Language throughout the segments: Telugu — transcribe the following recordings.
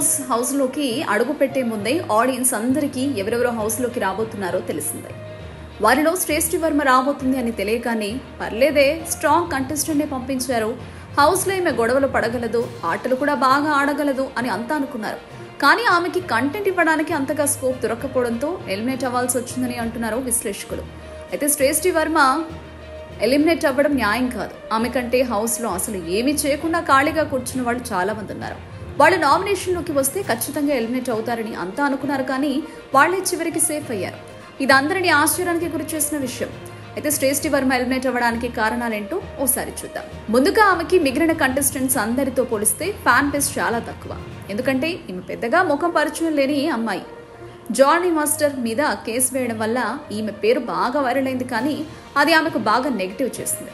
బాస్ హౌస్లోకి అడుగు పెట్టే ముందే ఆడియన్స్ అందరికీ ఎవరెవరో హౌస్లోకి రాబోతున్నారో తెలిసిందే. వారిలో శ్రేష్ఠి వర్మ రాబోతుంది అని తెలియగానే పర్లేదే స్ట్రాంగ్ కంటెస్టెంట్నే పంపించారు, హౌస్లో ఈమె గొడవలు పడగలదు, ఆటలు కూడా బాగా ఆడగలదు అని అంతా అనుకున్నారు. కానీ ఆమెకి కంటెంట్ ఇవ్వడానికి అంతగా స్కోప్ దొరక్కపోవడంతో ఎలిమినేట్ అవ్వాల్సి వచ్చిందని అంటున్నారు విశ్లేషకులు. అయితే శ్రేష్ఠి వర్మ ఎలిమినేట్ అవ్వడం న్యాయం కాదు. ఆమె కంటే హౌస్లో అసలు ఏమీ చేయకుండా ఖాళీగా కూర్చున్న వాళ్ళు చాలా మంది ఉన్నారు. వాళ్ళు నామినేషన్లోకి వస్తే ఖచ్చితంగా ఎలిమినేట్ అవుతారని అంతా అనుకున్నారు, కానీ వాళ్ళే చివరికి సేఫ్ అయ్యారు. ఇది అందరినీ ఆశ్చర్యానికి గురి చేసిన విషయం. అయితే శ్రేష్ఠి వర్మ ఎలిమినేట్ అవ్వడానికి కారణాలేంటో ఓసారి చూద్దాం. ముందుగా ఆమెకి మిగిలిన కంటెస్టెంట్స్ అందరితో పోలిస్తే ఫ్యాన్ బేస్ చాలా తక్కువ. ఎందుకంటే ఈమె పెద్దగా ముఖం పరిచయం లేని అమ్మాయి. జానీ మాస్టర్ మీద కేసు వేయడం వల్ల ఈమె పేరు బాగా వైరల్ అయింది, కానీ అది ఆమెకు బాగా నెగిటివ్ చేసింది.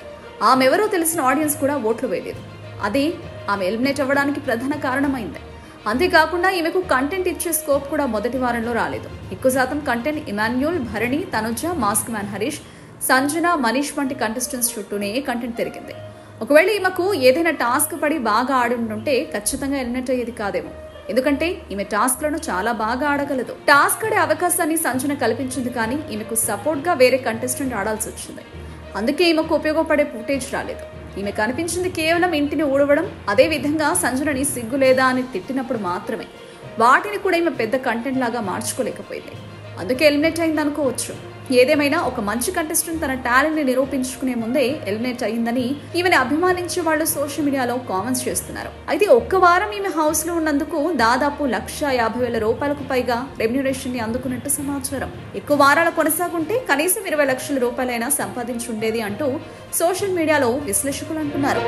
ఆమె ఎవరో తెలిసిన ఆడియన్స్ కూడా ఓట్లు వేయలేదు. అది ఆమె ఎలిమినేట్ అవ్వడానికి ప్రధాన కారణమైంది. అంతేకాకుండా ఈమెకు కంటెంట్ ఇచ్చే స్కోప్ కూడా మొదటి వారంలో రాలేదు. ఎక్కువ శాతం content Emmanuel, Bharani, Tanuja, mask man Harish, Sanjana, Manish వంటి కంటెస్టెంట్స్ చుట్టూనే కంటెంట్ తిరిగింది. ఒకవేళ ఈమెకు ఏదైనా టాస్క్ పడి బాగా ఆడి ఉంటే ఖచ్చితంగా ఎలిమినేట్ అయ్యేది కాదేమో. ఎందుకంటే ఈమె టాస్క్లను చాలా బాగా ఆడగలదు. టాస్క్ ఆడే అవకాశాన్ని సంజన కల్పించింది, కానీ ఈమెకు సపోర్ట్ గా వేరే కంటెస్టెంట్ ఆడాల్సి వచ్చింది. అందుకే ఈమెకు ఉపయోగపడే ఫుటేజ్ రాలేదు. ఈమె కనిపించింది కేవలం ఇంటిని ఊడవడం, అదే విధంగా సంజనని సిగ్గు లేదా అని తిట్టినప్పుడు మాత్రమే. వాటిని కూడా ఈమె పెద్ద కంటెంట్ లాగా మార్చుకోలేకపోయింది. అందుకే ఎలిమినేట్ అయింది అనుకోవచ్చు. ఏదేమైనా ఒక మంచి కంటెస్టెంట్ తన టాలెంట్ ని నిరూపించుకునే ముందే ఎలిమినేట్ అయ్యిందని ఈమెను అభిమానించే వాళ్ళు సోషల్ మీడియాలో కామెంట్స్ చేస్తున్నారు. అయితే ఒక్క వారం ఈమె హౌస్ లో ఉన్నందుకు దాదాపు ₹150,000 పైగా రెమ్యూనరేషన్ ని అందుకున్నట్టు సమాచారం. ఎక్కువ వారాలు కొనసాగుంటే కనీసం ₹20 లక్షల సంపాదించుండేది అంటూ సోషల్ మీడియాలో విశ్లేషకులు అంటున్నారు.